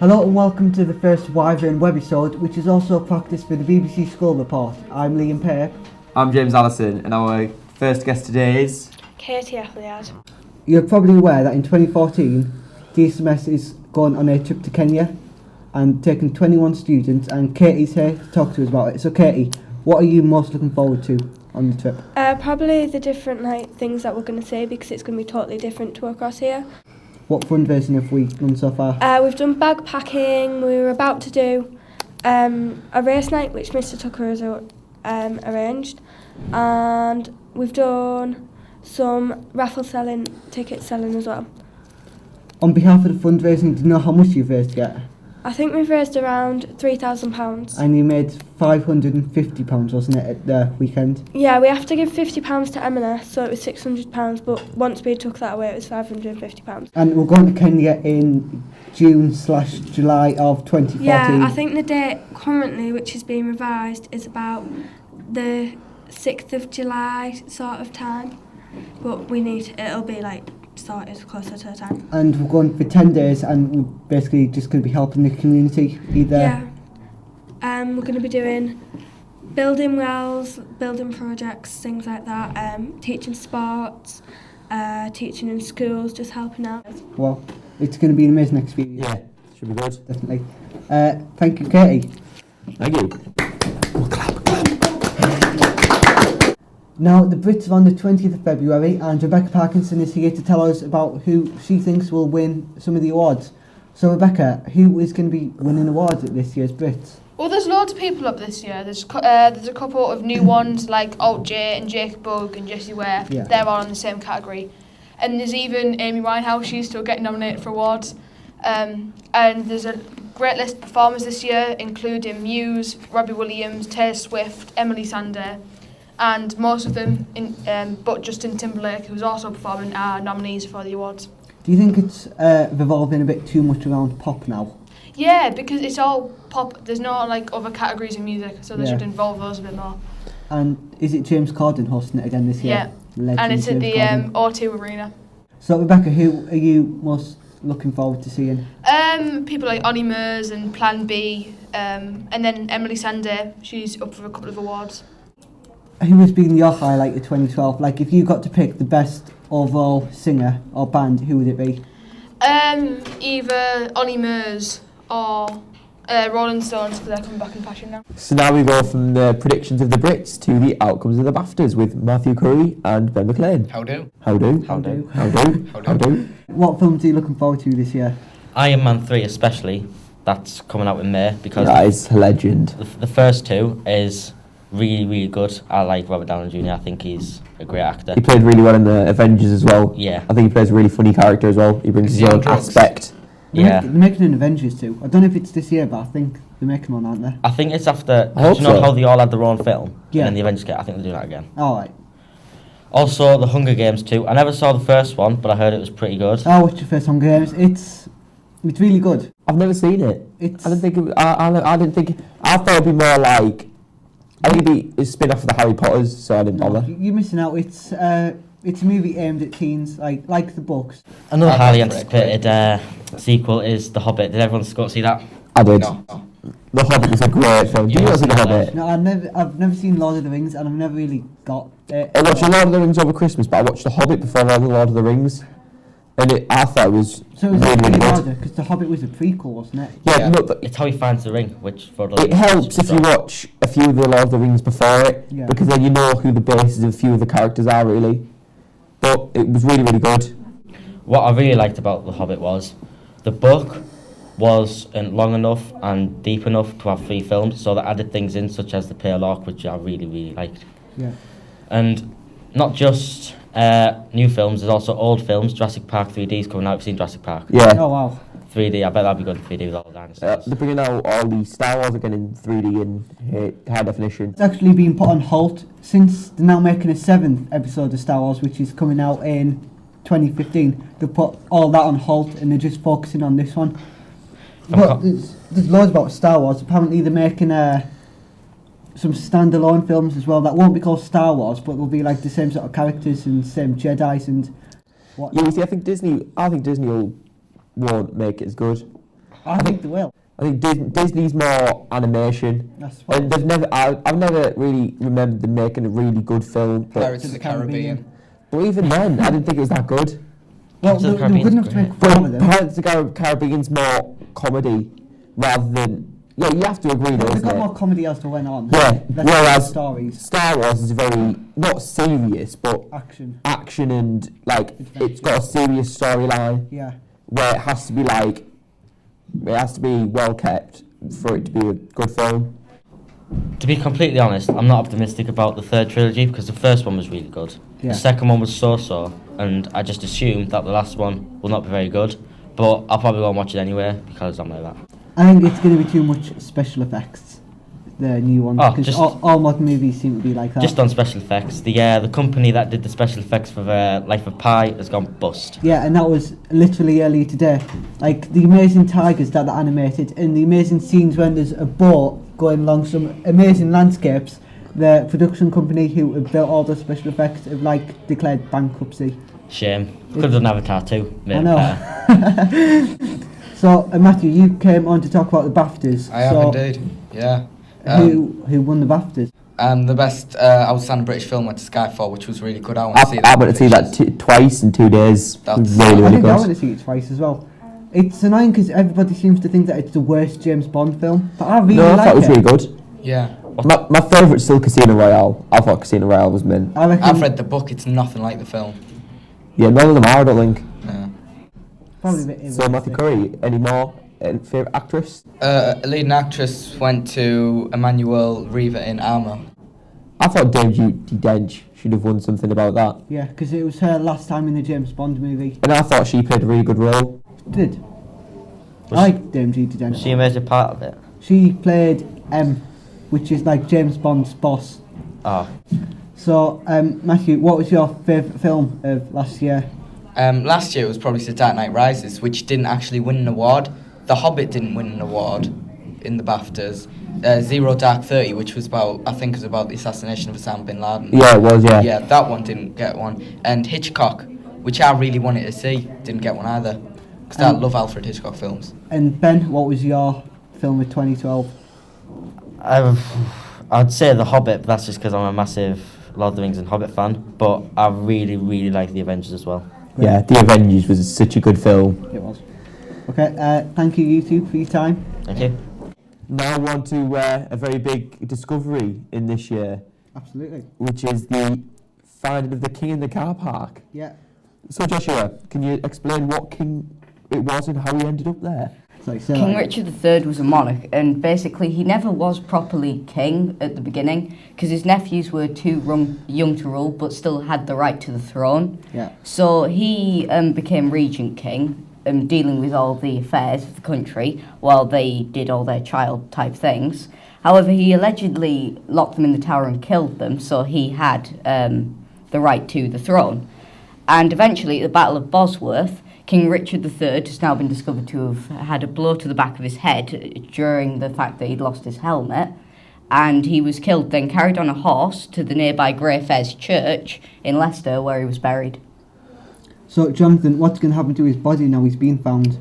Hello and welcome to the first Wyvern Webisode, which is also a practice for the BBC School Report. I'm Liam Pear. I'm James Allison, and our first guest today is... Katie Appleyard. You're probably aware that in 2014, DSMS is going on a trip to Kenya and taking 21 students, and Katie's here to talk to us about it. So Katie, what are you most looking forward to on the trip? Probably the different things that we're going to see, because it's going to be totally different to across here. What fundraising have we done so far? We've done bagpacking. We were about to do a race night, which Mr Tucker has arranged, and we've done some raffle selling, ticket selling as well. On behalf of the fundraising, do you know how much you've raised yet? I think we've raised around £3,000. And you made £550, wasn't it, at the weekend? Yeah, we have to give £50 to Emma, so it was £600, but once we took that away it was £550. And we're going to Kenya in June/July of 2014. Yeah, I think the date currently, which is being revised, is about the 6th of July sort of time, but it'll be started closer to the time. And we're going for 10 days, and we're basically just going to be helping the community either. Yeah. We're going to be doing building wells, building projects, things like that, teaching sports, teaching in schools, just helping out. Well, it's going to be an amazing experience. Yeah, should be good. Definitely. Thank you, Katie. Thank you. Now, the Brits are on the 20th of February, and Rebecca Parkinson is here to tell us about who she thinks will win some of the awards. So, Rebecca, who is going to be winning awards at this year's Brits? Well, there's loads of people up this year. There's a couple of new ones like Alt J and Jake Bugg and Jessie Ware. Yeah. They're all in the same category. And there's even Amy Winehouse. She's still getting nominated for awards. And there's a great list of performers this year, including Muse, Robbie Williams, Taylor Swift, Emily Sandé, and most of them, but Justin Timberlake, who's also performing, are nominees for the awards. Do you think it's revolving a bit too much around pop now? Yeah, because it's all pop. There's no other categories of music, so they Yeah. should involve those a bit more. And is it James Corden hosting it again this year? Yeah, Legend and it's at James the Corden. O2 Arena. So, Rebecca, who are you most looking forward to seeing? People like Onnie Mers and Plan B, and then Emily Sandé. She's up for a couple of awards. Who has been your highlight of 2012? If you got to pick the best overall singer or band, who would it be? Either Onnie Mers or Rolling Stones, because they're coming back in fashion now. So now we go from the predictions of the Brits to the outcomes of the BAFTAs with Matthew Curry and Ben McLean. How do? How do? How do? How do? How do? What films are you looking forward to this year? Iron Man 3 especially, that's coming out in May, because That is a legend. the first two is really, really good. I like Robert Downey Jr. I think he's a great actor. He played really well in the Avengers as well. Yeah. I think he plays a really funny character as well. He brings Is his he on own drugs? aspect. Yeah. They're making an Avengers too. I don't know if it's this year, but I think they're making one, aren't they? I think it's after, I hope do you know so. how they all had their own film? Yeah. And then the Avengers get, I think they're doing that again. Alright. Also, The Hunger Games 2. I never saw the first one, but I heard it was pretty good. I watched the first Hunger Games. It's really good. I've never seen it. It's I didn't think. I didn't think. I thought it'd be more like. I think it'd be a spin off of the Harry Potters, so I didn't no, bother. you're missing out. It's a movie aimed at teens, like the books. Another I've highly never read anticipated sequel is The Hobbit. Did everyone go see that? I did. No. The Hobbit was a great film. Did you not see The Hobbit? No, I've never seen Lord of the Rings, and I've never really got it. I watched The Lord of the Rings over Christmas, but I watched The Hobbit before I The Lord of the Rings, and I thought it was So it was really, really in good. order, because The Hobbit was a prequel, wasn't it? Yeah, Yeah. no, but It's how he finds the ring, which for the it helps if you watch a few of the Lord of the Rings before it, Yeah. because then you know who the bases of a few of the characters are, really. But it was really, really good. What I really liked about The Hobbit was the book wasn't long enough and deep enough to have 3 films, so they added things in such as the Pale Orc, which I really, really liked. Yeah. And not just new films, there's also old films. Jurassic Park 3D is coming out. Have you seen Jurassic Park? Yeah. Oh wow. 3D, I bet that'll be good in 3D with all the dinosaurs. They're bringing out all the Star Wars again in 3D and high definition. It's actually been put on halt since they're now making a 7th episode of Star Wars, which is coming out in 2015. They put all that on halt, and they're just focusing on this one. But there's loads about Star Wars. Apparently they're making some standalone films as well that won't be called Star Wars, but will be like the same sort of characters and same Jedis and what. Yeah, you see, I think Disney won't make it as good. I think they will. I think Disney's more animation, That's and they've never. I've never really remembered them making a really good film. But Pirates of the Caribbean. even then, I didn't think it was that good. Well, Pirates of the they were good enough to make Caribbean's four of them. Pirates of the Caribbean's more comedy rather than. Yeah, you have to agree, though. They got Isn't more it? comedy as they went on. Yeah, Less whereas stories. Star Wars is very not serious, but Action. and like it's got a serious storyline Yeah. where it has to be well kept for it to be a good film. To be completely honest, I'm not optimistic about the third trilogy because the first one was really good. Yeah. The second one was so-so, and I just assumed that the last one will not be very good. But I'll probably go and watch it anyway because I'm like that. I think it's going to be too much special effects, the new one, Oh, because just- all modern movies seem to be like that. Just on special effects, the company that did the special effects for Life of Pi has gone bust. Yeah, and that was literally earlier today. Like the amazing tigers that are animated, and the amazing scenes when there's a boat going along some amazing landscapes. The production company who have built all the special effects have like declared bankruptcy. Shame. Could have done Avatar too. I know. So, Matthew, you came on to talk about the BAFTAs. I have indeed, yeah. Who won the BAFTAs? And the best outstanding British film went to Skyfall, which was really good. I want to see that. I went to see that twice in 2 days. That's- Really, I really think I good. want to see it twice as well. It's annoying because everybody seems to think that it's the worst James Bond film, but I really No, I like thought it was really good. Yeah. My favourite's still Casino Royale. I thought Casino Royale was mint. I reckon I've read the book, it's nothing like the film. Yeah, none of them are, I don't think. Yeah. probably a bit So, Matthew Curry, any more favourite actress? A leading actress went to Emmanuel Riva in Armour. I thought Dame Judi Dench should have won something about that. Yeah, because it was her last time in a James Bond movie. And I thought she played a really good role. Did. I Was like Dame Judi Dench. Was she a major part of it? She played M, which is like James Bond's boss. Oh, So, Matthew, what was your favourite film of last year? Last year it was probably The Dark Knight Rises, which didn't actually win an award. The Hobbit didn't win an award in the BAFTAs. Zero Dark 30, which was about the assassination of Osama bin Laden. Yeah, it was, yeah. Yeah, that one didn't get one. And Hitchcock, which I really wanted to see, didn't get one either. Because I love Alfred Hitchcock films. And Ben, what was your film of 2012? I'd say The Hobbit, but that's just because I'm a massive Lord of the Rings and Hobbit fan. But I really, really like The Avengers as well. Yeah, The Avengers was such a good film. It was. Okay, thank you, you two, for your time. Thank you. Now on to a very big discovery in this year, Absolutely. which is the finding of the king in the car park. Yeah. So Joshua, can you explain what king it was and how he ended up there? Sorry, so King Richard III was a monarch, and basically he never was properly king at the beginning because his nephews were too young to rule but still had the right to the throne. Yeah. So he became regent king, dealing with all the affairs of the country while they did all their child type things. However, he allegedly locked them in the tower and killed them, so he had the right to the throne. And eventually, at the Battle of Bosworth, King Richard III has now been discovered to have had a blow to the back of his head during the fact that he'd lost his helmet, and he was killed, then carried on a horse to the nearby Greyfriars Church in Leicester, where he was buried. So, Jonathan, what's going to happen to his body now he's been found?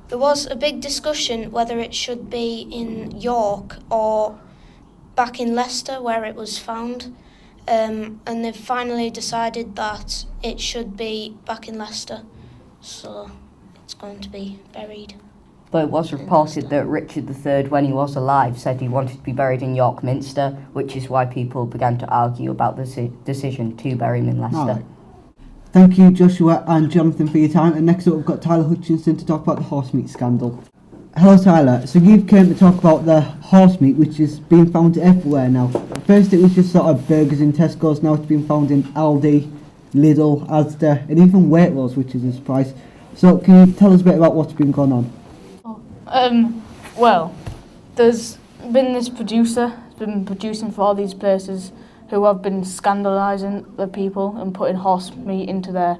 There was a big discussion whether it should be in York or back in Leicester where it was found, and they've finally decided that it should be back in Leicester, so it's going to be buried. But it was reported that Richard III, when he was alive, said he wanted to be buried in York Minster, which is why people began to argue about the decision to bury him in Leicester. Alright. Thank you, Joshua and Jonathan, for your time. And next up, we've got Tyler Hutchinson to talk about the horse meat scandal. Hello, Tyler. So you've come to talk about the horse meat, which is being found everywhere now. First, it was just sort of burgers in Tesco's. Now it's been found in Aldi, Lidl, Asda, and even Waitrose, which is a surprise. So can you tell us a bit about what's been going on? Well, there's been this producer who's been producing for all these places who have been scandalising the people and putting horse meat into their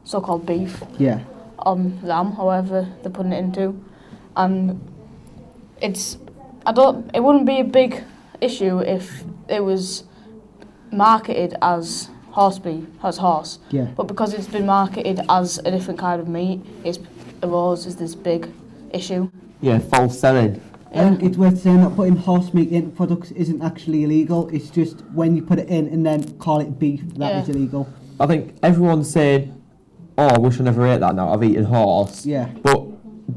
so-called beef. Yeah. Lamb, however they're putting it into. And it wouldn't be a big issue if it was marketed as horse beef, as horse. Yeah. But because it's been marketed as a different kind of meat, it's arose as this big issue. false selling. I think it's worth saying that putting horse meat into products isn't actually illegal. It's just when you put it in and then call it beef, that is illegal. I think everyone's saying, "Oh, I wish I never ate that now. I've eaten horse." Yeah. But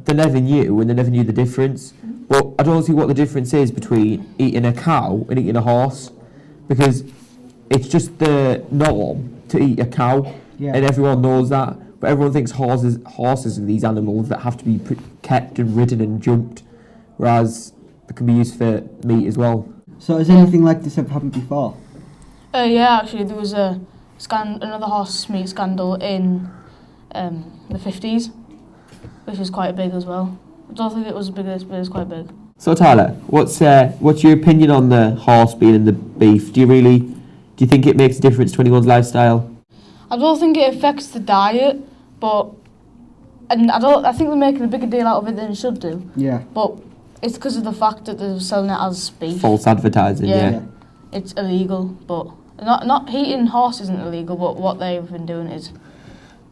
they never knew, and they never knew the difference. But I don't see what the difference is between eating a cow and eating a horse, because it's just the norm to eat a cow, and everyone knows that. But everyone thinks horses are these animals that have to be kept and ridden and jumped, whereas they can be used for meat as well. So has anything like this ever happened before? Yeah, actually, there was another horse meat scandal in the 50s, which is quite big as well. I don't think it was as big as, but it's quite big. So Tyler, what's your opinion on the horse being in the beef? Do you think it makes a difference to anyone's lifestyle? I don't think it affects the diet, I think they're making a bigger deal out of it than it should do. Yeah. But it's because of the fact that they're selling it as beef. False advertising, yeah. It's illegal, but not eating horse isn't illegal, but what they've been doing is.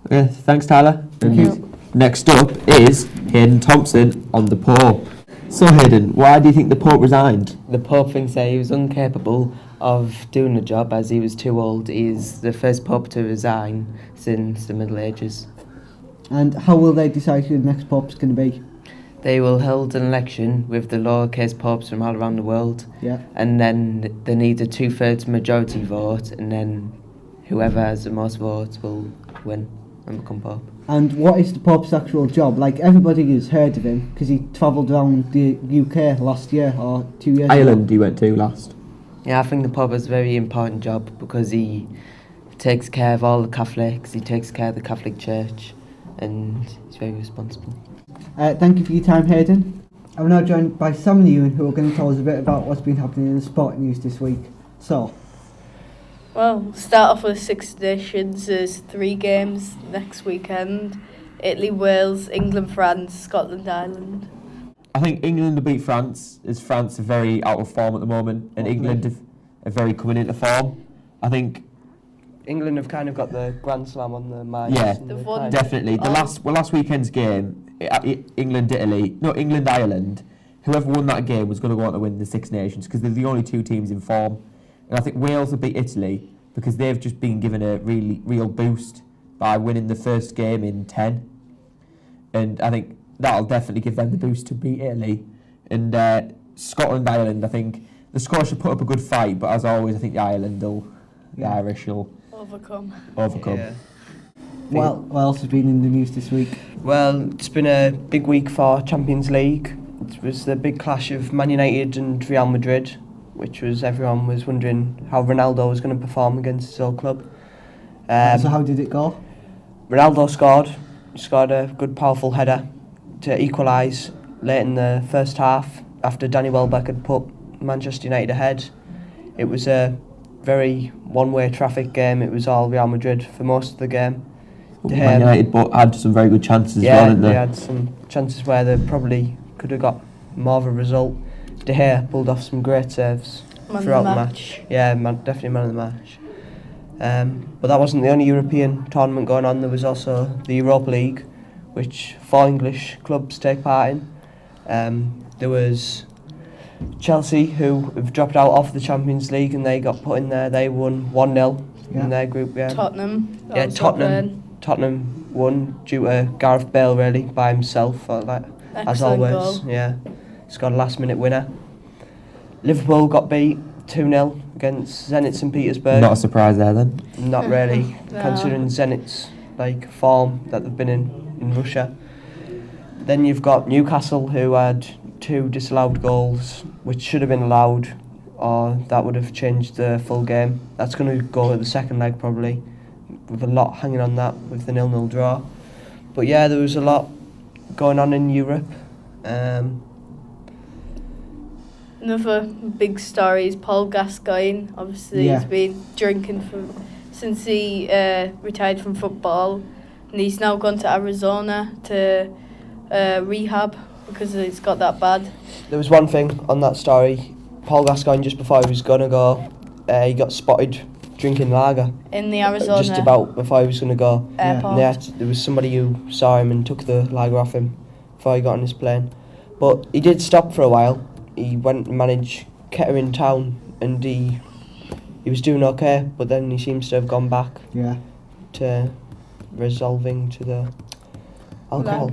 Okay, thanks Tyler. Thank you. Next up is Hayden Thompson on the Pope. So Hayden, why do you think the Pope resigned? The Pope thinks that he was incapable of doing the job as he was too old. He's the first Pope to resign since the Middle Ages. And how will they decide who the next Pope's going to be? They will hold an election with the lowercase popes from all around the world. Yeah. And then they need a 2/3 majority vote, and then whoever has the most votes will win and become Pope. And what is the Pope's actual job? Like, everybody has heard of him because he travelled around the UK last year or 2 years Ireland ago. he went to last. Yeah, I think the Pope has a very important job because he takes care of all the Catholics, he takes care of the Catholic Church, and he's very responsible. Thank you for your time, Hayden. I'm now joined by Sam and Ewan, who are going to tell us a bit about what's been happening in the sport news this week. So, well, start off with Six Nations. There's 3 games next weekend. Italy, Wales, England, France, Scotland, Ireland. I think England will beat France, as France are very out of form at the moment, and England are very coming into form. I think England have kind of got the Grand Slam on their mind. Yeah, won definitely. Last weekend's game, England-Ireland, whoever won that game was going to go on to win the Six Nations because they're the only 2 teams in form. And I think Wales will beat Italy because they've just been given a real boost by winning the first game in 10. And I think that'll definitely give them the boost to beat Italy. And Scotland-Ireland, I think the Scottish will put up a good fight, but as always, I think the Irish will overcome. Yeah. well, what else has been in the news this week? Well, it's been a big week for Champions League. It was the big clash of Man United and Real Madrid, which was everyone was wondering how Ronaldo was going to perform against his old club. So how did it go? Ronaldo scored a good powerful header to equalise late in the first half after Danny Welbeck had put Manchester United ahead. It was a very one-way traffic game. It was all Real Madrid for most of the game. Man United had some very good chances as well, didn't they? They had some chances where they probably could have got more of a result. De Gea pulled off some great saves throughout the match. Yeah, definitely man of the match. But that wasn't the only European tournament going on. There was also the Europa League, which 4 English clubs take part in. There was Chelsea, who have dropped out of the Champions League, and they got put in there. They won 1-0 in their group. Yeah. Tottenham. Yeah, Tottenham won due to Gareth Bale really by himself, as always. Goal. Yeah, scored a last-minute winner. Liverpool got beat 2-0 against Zenit St Petersburg. Not a surprise there then. Not really, No. considering Zenit's form that they've been in Russia. Then you've got Newcastle, who had 2 disallowed goals, which should have been allowed, or that would have changed the full game. That's going to go to the second leg probably, with a lot hanging on that with the 0-0 draw. But yeah, there was a lot going on in Europe. Another big story is Paul Gascoigne. Obviously, he's been drinking since he retired from football, and he's now gone to Arizona to rehab because he's got that bad. There was one thing on that story. Paul Gascoigne, just before he was going to go, he got spotted drinking lager. In the Arizona Just about before he was going to go. airport. Yeah, there was somebody who saw him and took the lager off him before he got on his plane. But he did stop for a while. He went and managed Kettering Town, and he was doing okay, but then he seems to have gone back to resolving to the alcohol.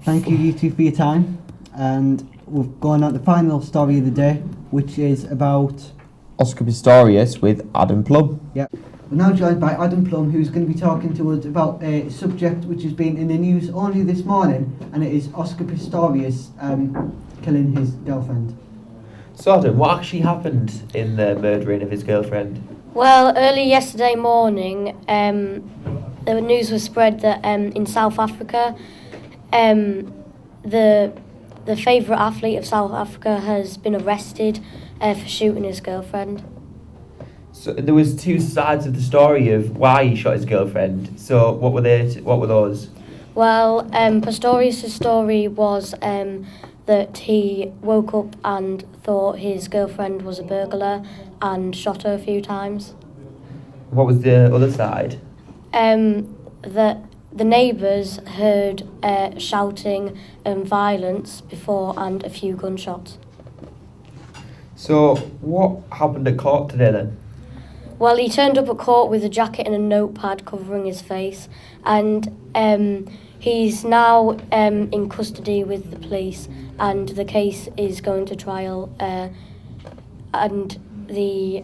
Thank you two for your time, and we're going on to the final story of the day, which is about Oscar Pistorius with Adam Plum. Yep. We're now joined by Adam Plum, who's going to be talking to us about a subject which has been in the news only this morning, and it is Oscar Pistorius killing his girlfriend. So Adam, what actually happened in the murdering of his girlfriend? Well, early yesterday morning, the news was spread that in South Africa, the favourite athlete of South Africa has been arrested for shooting his girlfriend. So there was two sides of the story of why he shot his girlfriend. So what were those? Well, Pistorius' story was that he woke up and thought his girlfriend was a burglar and shot her a few times. What was the other side? That the neighbours heard shouting and violence before and a few gunshots. So what happened at court today then? Well, he turned up at court with a jacket and a notepad covering his face, and he's now in custody with the police, and the case is going to trial, and he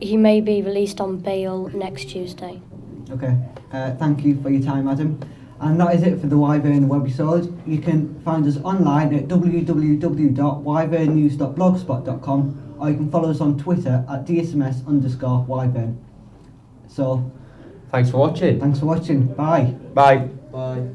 may be released on bail next Tuesday. Okay, thank you for your time, Adam. And that is it for the Wyvern Webisode. You can find us online at www.wyvernnews.blogspot.com, or you can follow us on Twitter at dsms_wyvern. So, thanks for watching. Bye. Bye. Bye.